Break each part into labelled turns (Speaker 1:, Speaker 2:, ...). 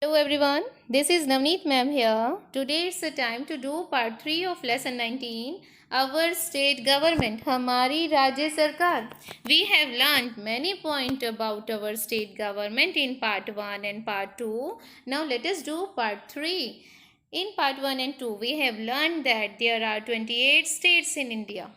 Speaker 1: Hello everyone, this is Navneet ma'am here. Today it's the time to do part 3 of lesson 19, our state government, Hamari Rajya Sarkar. We have learned many points about our state government in part 1 and part 2. Now let us do part 3. In part 1 and 2, we have learned that there are 28 states in India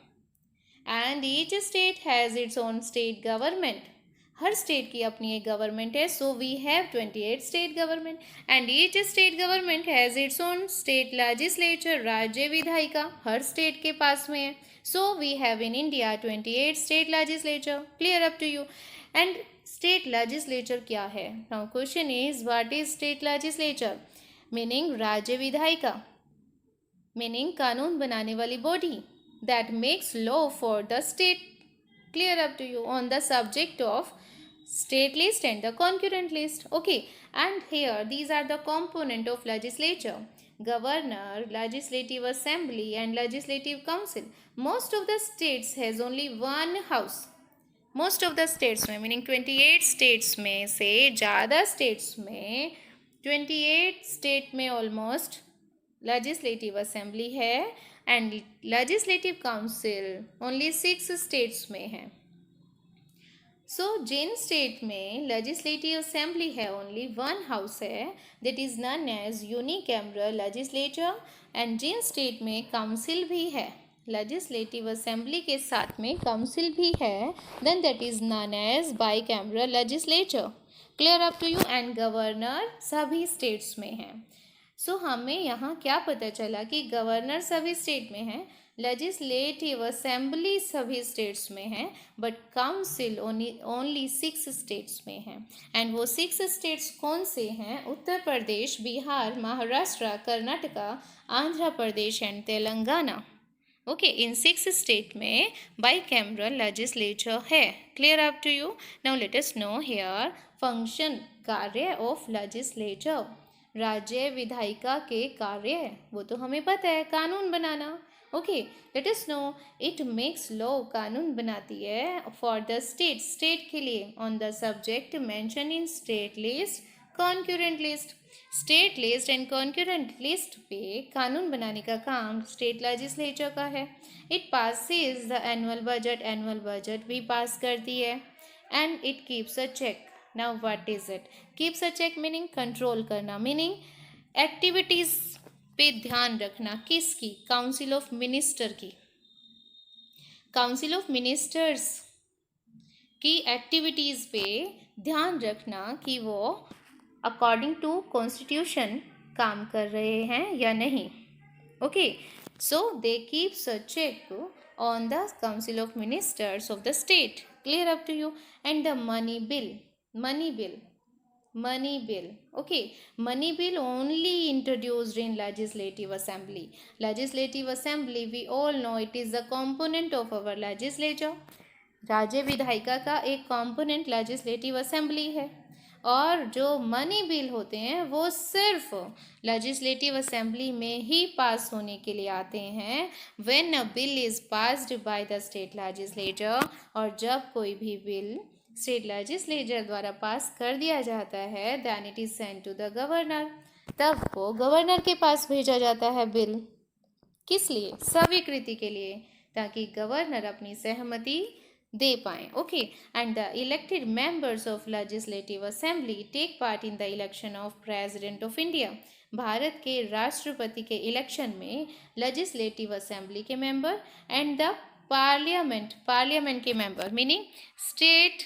Speaker 1: and each state has its own state government. हर state की अपनी एक government है. So we have 28 state government and each state government has its own state legislature. राज्य विधायिका हर state के पास में है. So we have in India 28 state legislature. Clear up to you. And state legislature क्या है? Now question is what is state legislature? Meaning राज्य विधायिका, मीनिंग कानून बनाने वाली body that makes law for the state. Clear up to you on the subject of state list and the concurrent list. Okay, and here these are the component of legislature: governor, legislative assembly and legislative council. Most of the states has only one house. Most of the states में, meaning 28 states में से ज़्यादा states में 28 state में almost legislative assembly है and legislative council only 6 states में है. So जिन स्टेट में लेजिस्लेटिव असेंबली है ओनली वन हाउस है, that is known as unicameral legislature. And जिन स्टेट में काउंसिल भी है, लेजिस्लेटिव असेंबली के साथ में काउंसिल भी है, then that is known as bicameral legislature. Clear up to you. And governor सभी स्टेट्स में है. सो हमें यहाँ क्या पता चला कि गवर्नर सभी स्टेट में है, लेजिस्लेटिव असेंबली सभी स्टेट्स में है, बट काउंसिल ओनली 6 स्टेट्स में है. एंड वो 6 स्टेट्स कौन से हैं? उत्तर प्रदेश, बिहार, महाराष्ट्र, कर्नाटका, आंध्र प्रदेश एंड तेलंगाना. ओके, इन 6 स्टेट में बाईकैमरल लेजिस्लेचर है. Clear up to you. Now let us know here function, कार्य ऑफ लेजिस्लेचर. राज्य विधायिका के कार्य वो तो हमें पता है, कानून बनाना. Okay, let us know it makes law, कानून बनाती है फॉर द स्टेट, स्टेट के लिए, on the subject mention in state list, concurrent list. State list and concurrent list पे कानून बनाने का काम स्टेट लेजिस्लेचर का है. It passes the annual budget भी पास करती है. And it keeps a check. Now what is it? Keeps a check meaning control करना, मीनिंग एक्टिविटीज पे ध्यान रखना. किसकी? काउंसिल ऑफ मिनिस्टर की. काउंसिल ऑफ मिनिस्टर्स की एक्टिविटीज पे ध्यान रखना कि वो अकॉर्डिंग टू कॉन्स्टिट्यूशन काम कर रहे हैं या नहीं. Okay, so they keeps a check on the council of ministers of the state. Clear up to you. And the money bill, okay, money bill only introduced in legislative assembly. Legislative assembly, we all know it is a component of our legislature. राज्य विधायिका का एक component legislative assembly है. और जो money bill होते हैं वो सिर्फ लेजिस्लेटिव असेंबली में ही पास होने के लिए आते हैं. When a bill is passed by the state legislature, और जब कोई भी बिल स्टेट लेजिस्लेचर द्वारा पास कर दिया जाता है, then it is send to the governor. तब वो गवर्नर के पास भेजा जाता है बिल. किस लिए? स्वीकृति के लिए, ताकि गवर्नर अपनी सहमति दे पाएँ. Okay, and the elected members of legislative assembly take part in the election of president of India. Bharat के राष्ट्रपति के इलेक्शन में लेजिस्लेटिव असेंबली के मेंबर एंड द पार्लियामेंट के मेंबर, मीनिंग स्टेट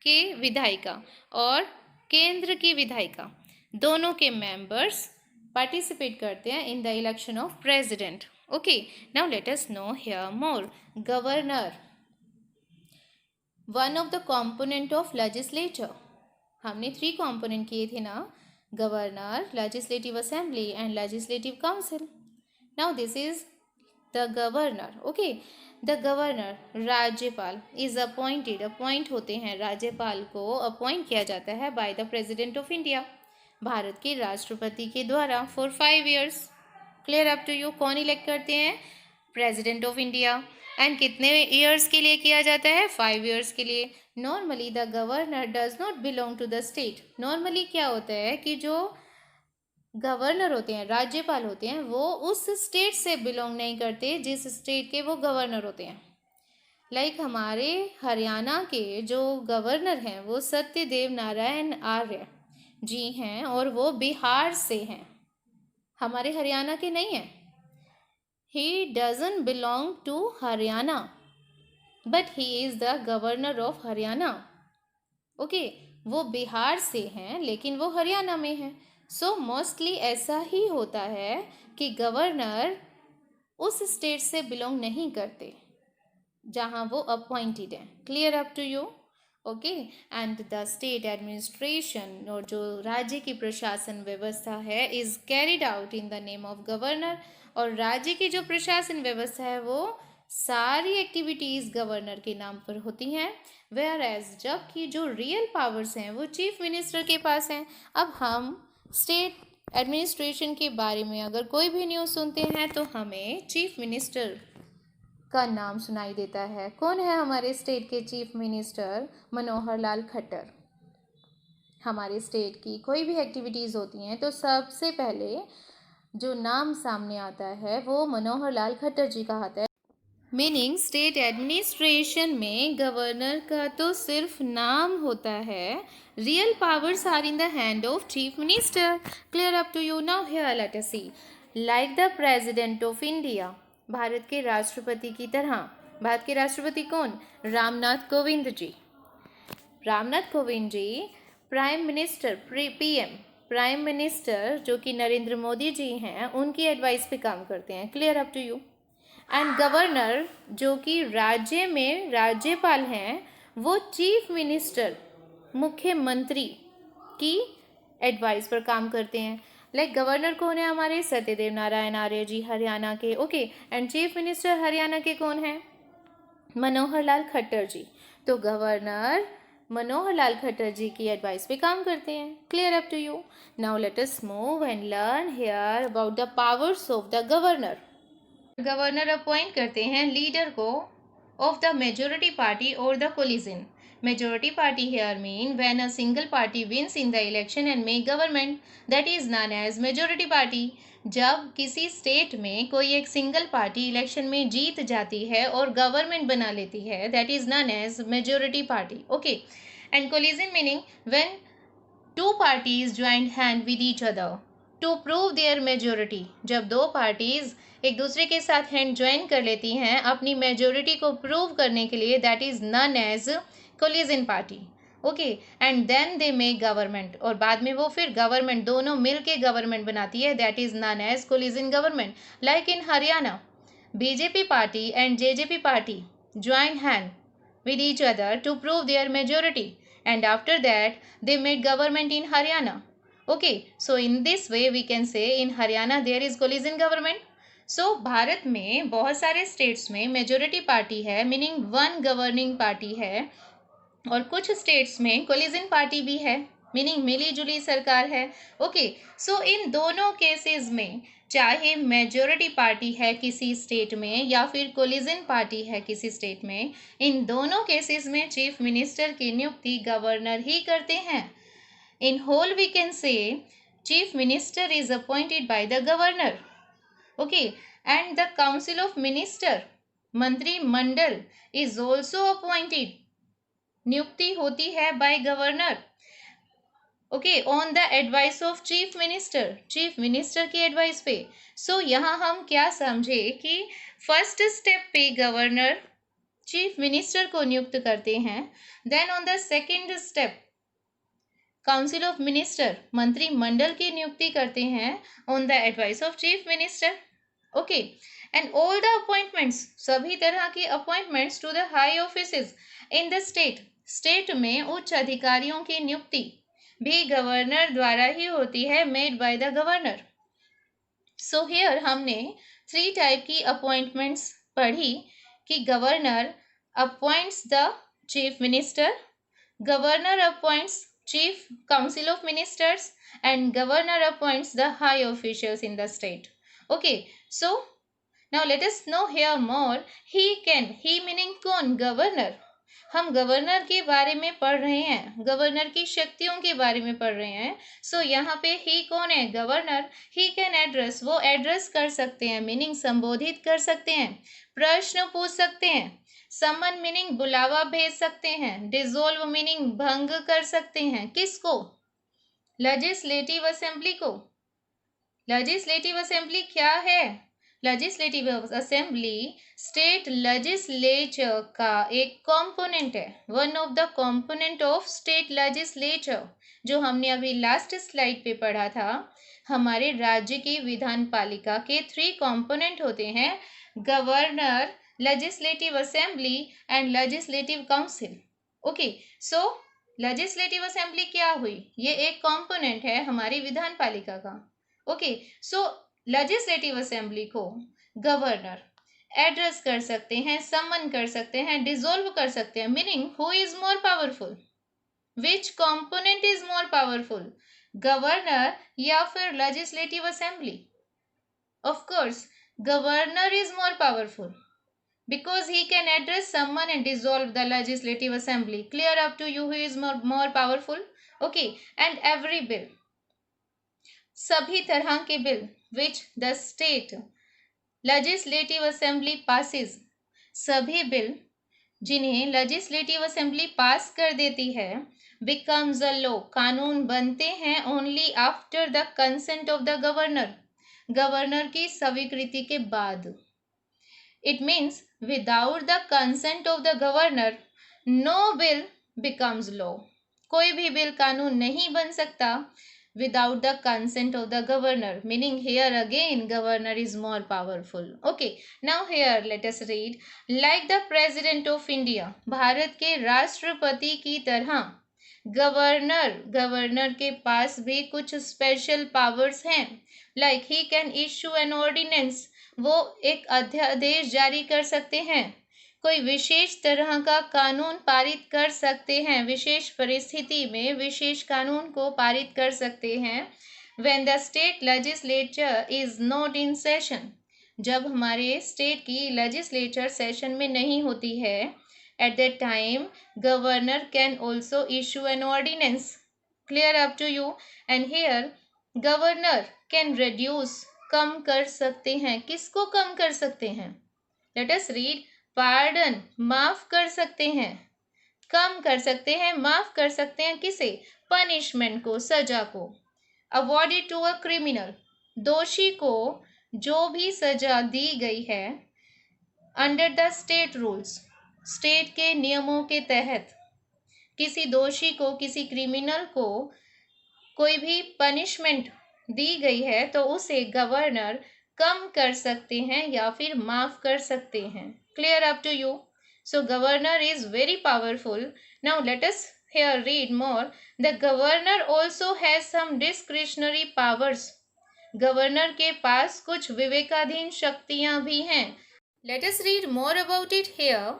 Speaker 1: के विधायिका और केंद्र की विधायिका, दोनों के मेंबर्स पार्टिसिपेट करते हैं इन the election of president. Okay, now let us know here more. Governor, one of the component of legislature. हमने 3 कॉम्पोनेंट किए थे ना, governor, legislative assembly and legislative council. Now this is the governor. Okay, the governor, राज्यपाल, is appointed, appoint होते हैं, राज्यपाल को appoint किया जाता है by the president of India, Bharat के राष्ट्रपति के द्वारा, for 5 years. Clear up to you. कौन इलेक्ट करते हैं? President of India. एंड कितने ईयर्स के लिए किया जाता है? 5 ईयर्स के लिए। Normally the governor does not belong to the state. Normally क्या होता है कि जो गवर्नर होते हैं, राज्यपाल होते हैं, वो उस स्टेट से बिलोंग नहीं करते जिस स्टेट के वो गवर्नर होते हैं। लाइक हमारे हरियाणा के जो गवर्नर हैं वो सत्यदेव नारायण आर्य जी हैं और वो बिहार से हैं, हमारे हरियाणा के नहीं हैं। He doesn't belong to Haryana but he is the governor of Haryana. Okay, वो बिहार से हैं लेकिन वो हरियाणा में हैं। सो मोस्टली ऐसा ही होता है कि गवर्नर उस स्टेट से बिलोंग नहीं करते जहाँ वो अपॉइंटेड हैं। Clear up to you? Okay. And the state administration, और जो राज्य की प्रशासन व्यवस्था है, is carried out in the name of governor. और राज्य की जो प्रशासन व्यवस्था है वो सारी एक्टिविटीज़ गवर्नर के नाम पर होती हैं। वेयर एज जबकि जो रियल पावर्स हैं वो चीफ मिनिस्टर के पास हैं। अब हम स्टेट एडमिनिस्ट्रेशन के बारे में अगर कोई भी न्यूज़ सुनते हैं तो हमें चीफ मिनिस्टर का नाम सुनाई देता है। कौन है हमारे स्टेट के चीफ मिनिस्टर? मनोहर लाल खट्टर। हमारे स्टेट की कोई भी एक्टिविटीज़ होती हैं तो सबसे पहले जो नाम सामने आता है वो मनोहर लाल खट्टर जी का आता है। मीनिंग स्टेट एडमिनिस्ट्रेशन में गवर्नर का तो सिर्फ नाम होता है, real powers are in the hand of chief minister. Clear up to you? Now here let us see. Like the president of India, Bharat के राष्ट्रपति की तरह। भारत के राष्ट्रपति कौन? Ramnath Kovind ji. Ramnath Kovind ji prime minister, PM, prime minister जो कि नरेंद्र मोदी जी हैं, उनकी एडवाइस पे काम करते हैं। Clear up to you? And governor जो कि राज्य में राज्यपाल हैं, वो चीफ मिनिस्टर, मुख्यमंत्री की एडवाइस पर काम करते हैं। लाइक गवर्नर कौन है हमारे? सत्यदेव नारायण आर्य जी, हरियाणा के। Okay. And chief minister Haryana के कौन है? मनोहर लाल खट्टर जी। तो गवर्नर मनोहर लाल खट्टर जी की एडवाइस पे काम करते हैं। Clear up to you? Now let us move and learn here about the powers of the governor. Governor appoint करते हैं लीडर को ऑफ द मेजोरिटी पार्टी और the coalition. Majority party here mean when a single party wins in the election and make government, that is known as majority party। जब किसी state में कोई एक single party election में जीत जाती है और गवर्नमेंट बना लेती है, that is known as majority party. Okay. And coalition meaning when two parties joint hand with each other to prove their majority. जब दो पार्टीज एक दूसरे के साथ हैंड ज्वाइन कर लेती हैं अपनी मेजोरिटी को प्रूव करने के लिए, that is known as coalition party. Okay. And then they make government, और बाद में वो फिर गवर्नमेंट, दोनों मिल के गवर्नमेंट बनाती है, that is known as coalition government. Like in Haryana, BJP party and JJP party join hand with each other to prove their majority, and after that they made government in Haryana। Okay, so in this way we can say in Haryana there is coalition government। so Bharat में बहुत सारे states में majority party है, meaning one governing party है, और कुछ states में collision party भी है, मीनिंग मिली जुली सरकार है। ओके। सो इन दोनों केसेस में, चाहे मेजोरिटी पार्टी है किसी स्टेट में या फिर कोलिजन पार्टी है किसी स्टेट में, इन दोनों केसेस में चीफ मिनिस्टर की नियुक्ति गवर्नर ही करते हैं। In whole we can say chief minister is appointed by the governor. Okay. And the council of minister, मंत्रिमंडल, इज ऑल्सो अपॉइंटेड, नियुक्ति होती है by governor. Okay, on the advice of chief minister, chief minister की advice पे। So यहाँ हम क्या समझे कि फर्स्ट स्टेप पे गवर्नर चीफ मिनिस्टर को नियुक्त करते हैं, then on the second step council of minister, मंत्रिमंडल की नियुक्ति करते हैं on the advice of chief minister. Okay. And all the appointments, सभी तरह की appointments to the high offices in the state, state में उच्च अधिकारियों की नियुक्ति भी गवर्नर द्वारा ही होती है, made by the governor. So here हमने 3 टाइप की अपॉइंटमेंट्स पढ़ी कि governor appoints the chief minister, governor appoints chief council of ministers, and governor appoints the high officials in the state। okay, so now let us know here more. He meaning कौन? Governor. हम governor के बारे में पढ़ रहे हैं, governor की शक्तियों के बारे में पढ़ रहे हैं. सो यहाँ पे ही कौन है? गवर्नर. ही कैन एड्रेस, वो एड्रेस कर सकते हैं, मीनिंग संबोधित कर सकते हैं, प्रश्न पूछ सकते हैं. समन मीनिंग बुलावा भेज सकते हैं. डिसॉल्व मीनिंग भंग कर सकते हैं. किसको? लेजिस्लेटिव असेंबली को. लेजिस्लेटिव असेंबली क्या है? लेजिस्लेटिव असेंबली स्टेट लेजिस्लेचर का एक कंपोनेंट है, one of the component of state legislature, जो हमने अभी लास्ट स्लाइड पे पढ़ा था. हमारे राज्य की विधान पालिका के 3 कंपोनेंट होते हैं, governor, legislative assembly and legislative council. Okay, so legislative assembly क्या हुई? ये एक कंपोनेंट है हमारी विधान पालिका का. ओके, सो लेजिस्लेटिव असेंबली को गवर्नर एड्रेस कर सकते हैं, समन कर सकते हैं, डिसॉल्व कर सकते हैं. Meaning who is more powerful? Which component is more powerful, governor या फिर legislative assembly? Of course governor is more powerful because he can address someone and dissolve the legislative assembly. Clear up to you who is more powerful? Okay, and every bill, सभी तरह के bill which the state legislative assembly passes, सभी bill जिन्हें legislative assembly पास कर देती है, becomes a law, कानून बनते हैं only after the consent of the governor, governor की स्वीकृति के बाद. It means without the consent of the governor, no bill becomes law. कोई भी बिल कानून नहीं बन सकता without the consent of the governor. Meaning here again governor is more powerful. Okay, now here let us read. Like the president of India, Bharat के राष्ट्रपति की तरह गवर्नर के पास भी कुछ स्पेशल पावर्स हैं. Like he can issue an ordinance, वो एक अध्यादेश जारी कर सकते हैं, कोई विशेष तरह का कानून पारित कर सकते हैं, विशेष परिस्थिति में विशेष कानून को पारित कर सकते हैं. When the state legislature is not in session, जब हमारे स्टेट की लेजिस्लेचर सेशन में नहीं होती है, at that time governor can also issue an ordinance. Clear up to you? And here governor can reduce, कम कर सकते हैं. किसको कम कर सकते हैं? Late us read. पार्डन, माफ कर सकते हैं, कम कर सकते हैं, माफ कर सकते हैं. किसे? पनिशमेंट को, सजा को. अवॉर्डेड टू अ क्रिमिनल, दोषी को जो भी सजा दी गई है under the state rules, state के नियमों के तहत, किसी दोषी को, किसी क्रिमिनल को कोई भी पनिशमेंट दी गई है तो उसे गवर्नर कम कर सकते हैं या फिर माफ कर सकते हैं. Clear up to you? So governor is very powerful. Now let us here read more. The governor also has some discretionary powers. Governor के पास कुछ विवेकाधीन शक्तियां भी हैं. Let us read more about it here.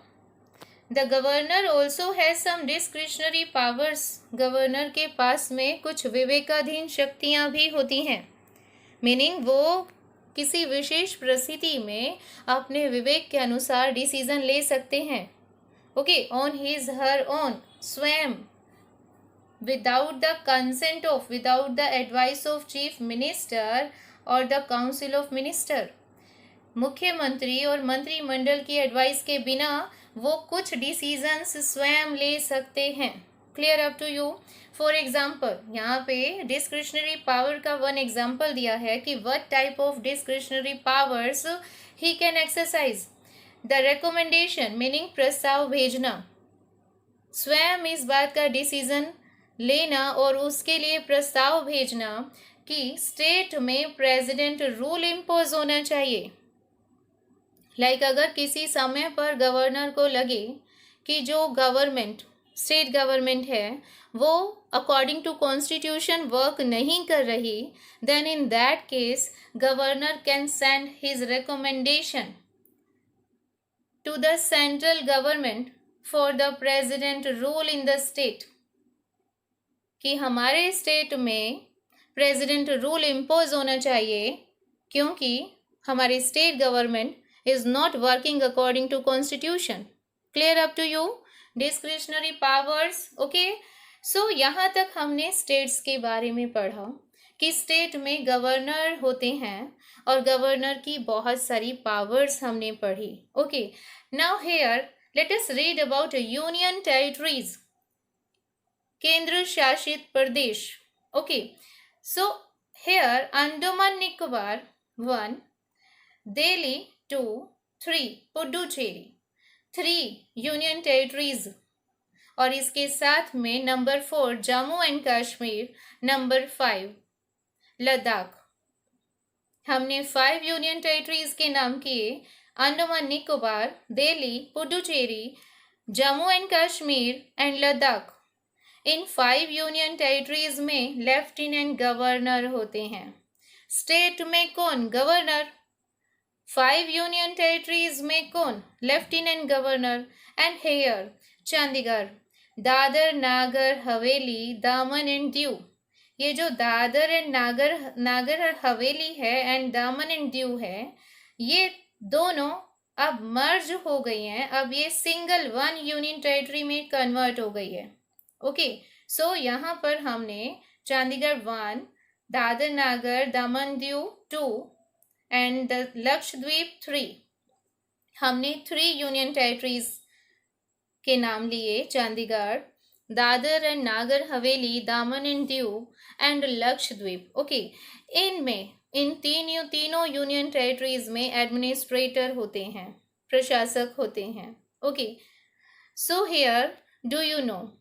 Speaker 1: The governor also has some discretionary powers. Governor के पास में कुछ विवेकाधीन शक्तियां भी होती हैं. मीनिंग वो किसी विशेष परिस्थिति में अपने विवेक के अनुसार डिसीजन ले सकते हैं. Okay, on his her own, स्वयं, without the consent of, without the advice of chief minister और द काउंसिल ऑफ मिनिस्टर. मुख्यमंत्री और मंत्रिमंडल की एडवाइस के बिना वो कुछ डिसीजंस स्वयं ले सकते हैं. Clear up to you? For example, यहाँ पे डिस्क्रिशनरी पावर का वन एग्जाम्पल दिया है कि what type of discretionary powers he can exercise. The recommendation meaning प्रस्ताव भेजना, स्वयं इस बात का डिसीजन लेना और उसके लिए प्रस्ताव भेजना कि स्टेट में प्रेसिडेंट रूल इम्पोज होना चाहिए. लाइक अगर किसी समय पर गवर्नर को लगे कि जो गवर्नमेंट, स्टेट गवर्नमेंट है, वो अकॉर्डिंग टू कॉन्स्टिट्यूशन वर्क नहीं कर रही, then in that case governor can send his recommendation to the central government for the president rule in the state, कि हमारे स्टेट में प्रेसिडेंट रूल इम्पोज होना चाहिए क्योंकि हमारी state government is not working according to constitution. Clear up to you? Discretionary powers. Okay. So यहाँ तक हमने स्टेट्स के बारे में पढ़ा कि स्टेट में गवर्नर होते हैं और गवर्नर की बहुत सारी पावर्स हमने पढ़ी. Okay. Now here let us read about union territories, केंद्र शासित प्रदेश. Okay. So here Andaman Nicobar 1, Delhi 2, 3 Puducherry 3 union territories, और इसके साथ में number 4 Jammu and Kashmir, number 5 Ladakh. हमने 5 यूनियन टेरिटरीज के नाम किए, अंडमान निकोबार, दिल्ली, पुडुचेरी, जम्मू एंड कश्मीर एंड लद्दाख. इन 5 यूनियन टेरिटरीज में लेफ्टिनेंट गवर्नर होते हैं. स्टेट में कौन? गवर्नर. 5 यूनियन टेरिटरीज में कौन? Lieutenant governor. And here Chandigarh, Dadra Nagar Haveli, Daman and Diu. ये जो दादर एंड नागर हवेली है एंड दामन एंड दीव है, ये दोनों अब मर्ज हो गई हैं. अब ये सिंगल 1 यूनियन टेरिटरी में कन्वर्ट हो गई है. ओके. सो यहाँ पर हमने चंडीगढ़ 1, दादर नागर दामन दीव 2 एंड लक्षद्वीप 3. हमने 3 यूनियन टेरिटरीज के नाम लिए, चंडीगढ़, दादर एंड नागर Haveli, Daman and Diu and Lakshadweep. Okay. इनमें इन तीनों यूनियन टेरिटरीज में एडमिनिस्ट्रेटर होते हैं, प्रशासक होते हैं. Okay. So here do you know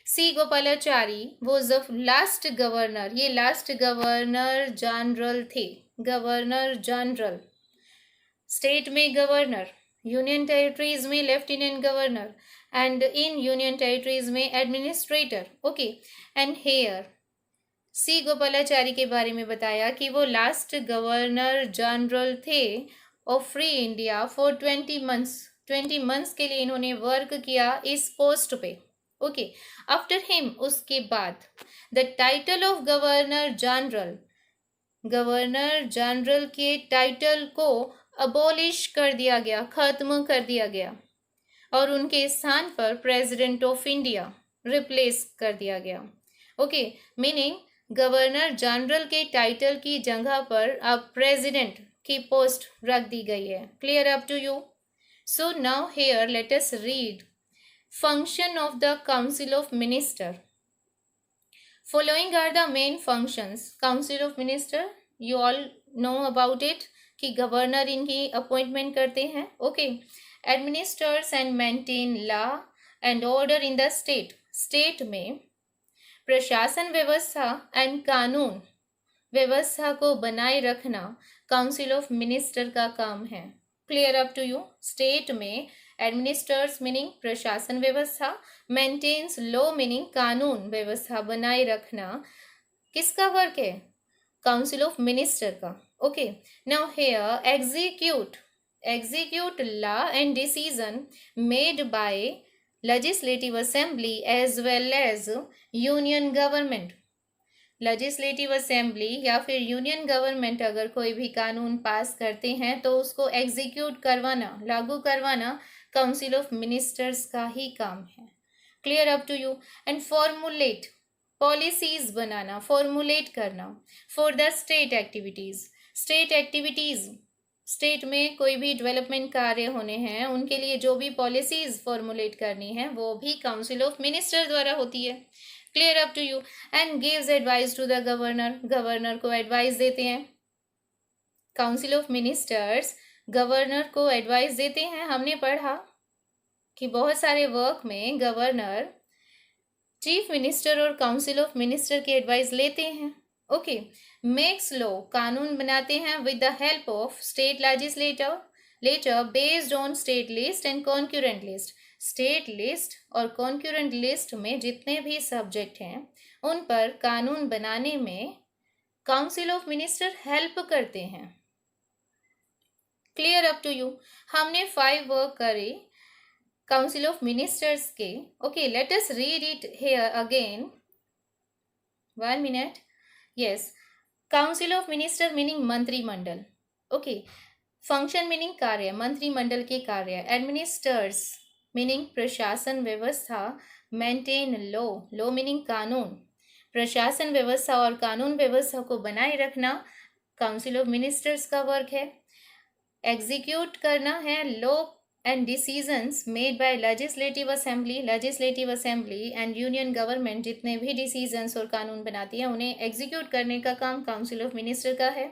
Speaker 1: C Gopalachari was the last governor. ये लास्ट गवर्नर जनरल थे. Governor general. स्टेट में गवर्नर, यूनियन टेरिटरीज में lieutenant governor and in union territories में administrator. Okay. And here C Gopalachari के बारे में बताया कि वो लास्ट गवर्नर जनरल थे of free India for 20 months के लिए इन्होंने वर्क किया इस पोस्ट पे. ओके. आफ्टर हिम, उसके बाद the title of governor general के टाइटल को अबॉलिश कर दिया गया, खत्म कर दिया गया, और उनके स्थान पर प्रेसिडेंट ऑफ इंडिया रिप्लेस कर दिया गया. ओके. मीनिंग गवर्नर जनरल के टाइटल की जगह पर अब प्रेसिडेंट की पोस्ट रख दी गई है. Clear up to you? So now here let us read function of the council of minister. Following are the main functions. Council of minister, you all know about it कि governor इनकी appointment करते हैं. Okay. Administers and maintain law and order in the state. State में प्रशासन व्यवस्था and कानून व्यवस्था को बनाए रखना काउंसिल ऑफ मिनिस्टर का काम है. Clear up to you? State में एडमिनिस्टर्स मीनिंग प्रशासन व्यवस्था, मेंटेन्स लॉ मीनिंग कानून व्यवस्था बनाए रखना किसका वर्क है? काउंसिल ऑफ मिनिस्टर का. Okay. Now here execute law and decision made by legislative assembly as well as union government. Legislative assembly या फिर यूनियन गवर्नमेंट अगर कोई भी कानून पास करते हैं तो उसको एग्जीक्यूट करवाना, लागू करवाना काउंसिल ऑफ मिनिस्टर्स का ही काम है. Clear up to you? And formulate, policies बनाना, फॉर्मुलेट करना for the state activities. State में कोई भी डेवलपमेंट कार्य होने हैं, उनके लिए जो भी पॉलिसीज फॉर्मुलेट करनी है वो भी काउंसिल ऑफ मिनिस्टर द्वारा होती है. Clear up to you? And gives advice to the governor को एडवाइस देते हैं. काउंसिल ऑफ मिनिस्टर्स गवर्नर को एडवाइस देते हैं. हमने पढ़ा कि बहुत सारे वर्क में गवर्नर चीफ मिनिस्टर और काउंसिल ऑफ मिनिस्टर की एडवाइस लेते हैं. ओके. मेक्स लॉ, कानून बनाते हैं with the help of state legislator based on state list and concurrent list. State list और कॉन्करेंट लिस्ट में जितने भी सब्जेक्ट हैं उन पर कानून बनाने में काउंसिल ऑफ मिनिस्टर हेल्प करते हैं. Clear up to you? हमने 5 वर्क करे काउंसिल ऑफ मिनिस्टर्स के. Okay. Let us read it here again. 1 minute. Yes. Council of minister meaning मंत्रिमंडल. ओके. फंक्शन मीनिंग कार्य, मंत्रिमंडल के कार्य. एडमिनिस्टर्स मीनिंग प्रशासन व्यवस्था. मेंटेन लॉ, लॉ मीनिंग कानून. प्रशासन व्यवस्था और कानून व्यवस्था को बनाए रखना काउंसिल ऑफ मिनिस्टर्स का वर्क है. एग्जीक्यूट करना है law and decisions made by legislative assembly and union government. जितने भी डिसीजंस और कानून बनाती है उन्हें एग्जीक्यूट करने का काम काउंसिल ऑफ मिनिस्टर का है.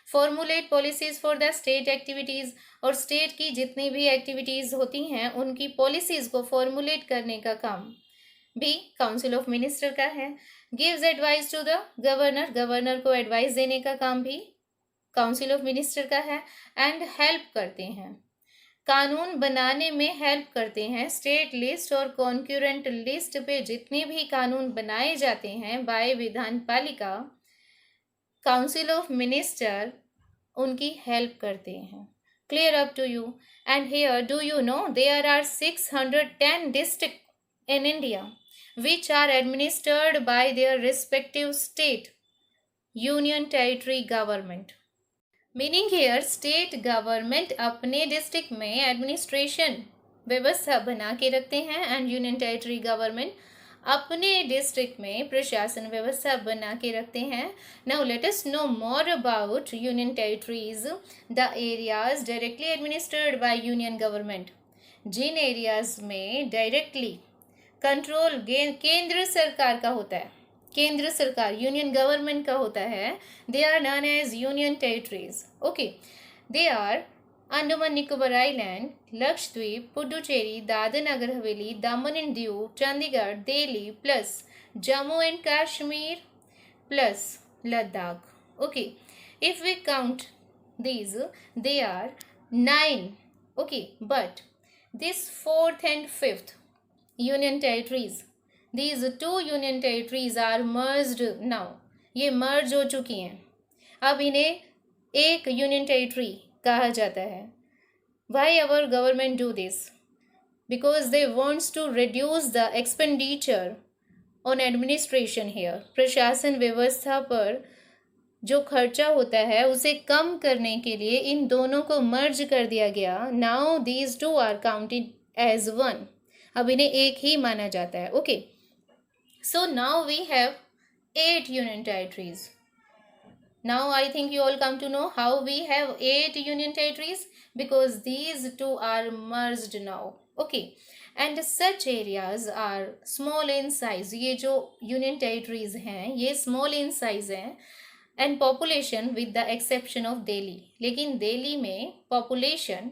Speaker 1: Formulate policies for the state activities, और स्टेट की जितनी भी एक्टिविटीज होती हैं उनकी पॉलिसीज को फॉर्मुलेट करने का काम भी काउंसिल ऑफ मिनिस्टर का है. Gives advice to the governor, governor को एडवाइस देने का काम भी काउंसिल ऑफ मिनिस्टर का है. एंड हेल्प करते हैं, कानून बनाने में हेल्प करते हैं. स्टेट लिस्ट और कॉन्क्यूरेंट लिस्ट पे जितने भी कानून बनाए जाते हैं बाय विधान पालिका, काउंसिल ऑफ मिनिस्टर उनकी हेल्प करते हैं. Clear up to you. And here do you know there are 610 district in India which are administered by their respective state union territory government. Meaning here state government अपने district में administration व्यवस्था बना के रखते हैं and union territory government अपने district में प्रशासन व्यवस्था बना के रखते हैं. Now let us know more about union territories. The areas directly administered by union government, जिन एरियाज में डायरेक्टली कंट्रोल केंद्र सरकार का होता है, केंद्र सरकार यूनियन गवर्नमेंट का होता है, they are known as union territories. Okay, they are Andaman Nicobar island, Lakshadweep, Puducherry, Dadra Nagar Haveli, Daman and Diu, Chandigarh, Delhi plus Jammu and Kashmir plus Ladakh. Okay, if we count these they are 9. Okay, but this fourth and fifth union territories, these two union territories are merged now. ये merge हो चुकी हैं, अब इन्हें एक union territory कहा जाता है. Why our government do this? Because they wants to reduce the expenditure on administration here. प्रशासन व्यवस्था पर जो खर्चा होता है उसे कम करने के लिए इन दोनों को मर्ज कर दिया गया. Now these two are counted as one. अब इन्हें एक ही माना जाता है. Okay, so now we have 8 union territories. Now I think you all come to know how we have 8 union territories, because these two are merged now. Okay, and such areas are small in size. ये जो union territories हैं ये small in size हैं, and population with the exception of Delhi. लेकिन दिल्ली में population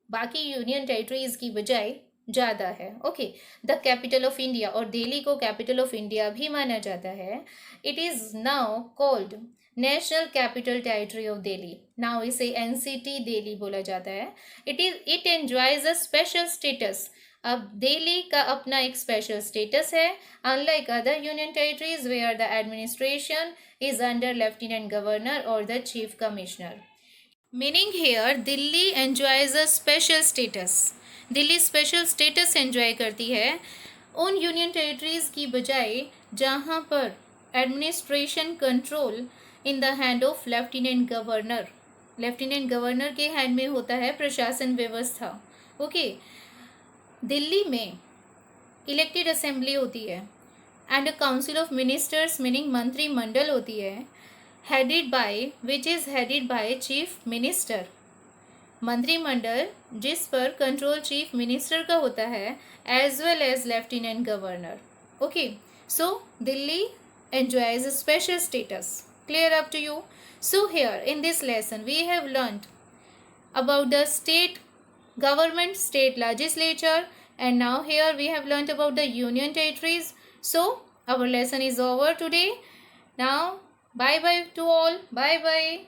Speaker 1: बाकी union territories की बजाय ज़्यादा है. Okay, the capital of India, और दिल्ली को कैपिटल ऑफ इंडिया भी माना जाता है. It is now called national capital territory of Delhi. Now इसे एनसीटी दिल्ली बोला जाता है. It enjoys a special status. अब दिल्ली का अपना एक स्पेशल स्टेटस है, unlike other union territories where the administration is under lieutenant governor और the chief commissioner. Meaning here Delhi enjoys a special status. Delhi special status enjoy करती है उन यूनियन टेरिटरीज की बजाय जहाँ पर administration control in the hand of lieutenant governor. Lieutenant governor के hand में होता है प्रशासन व्यवस्था. ओके, दिल्ली में इलेक्टेड असेंबली होती है and a council of ministers meaning मंत्रिमंडल होती है, headed by which is headed by chief minister. मंत्रिमंडल जिस पर कंट्रोल चीफ मिनिस्टर का होता है as well as lieutenant governor. Okay, so Delhi enjoys a special status. Clear up to you? So here in this lesson we have learnt about the state government, state legislature, and now here we have learnt about the union territories. So our lesson is over today. Now bye bye to all. Bye bye.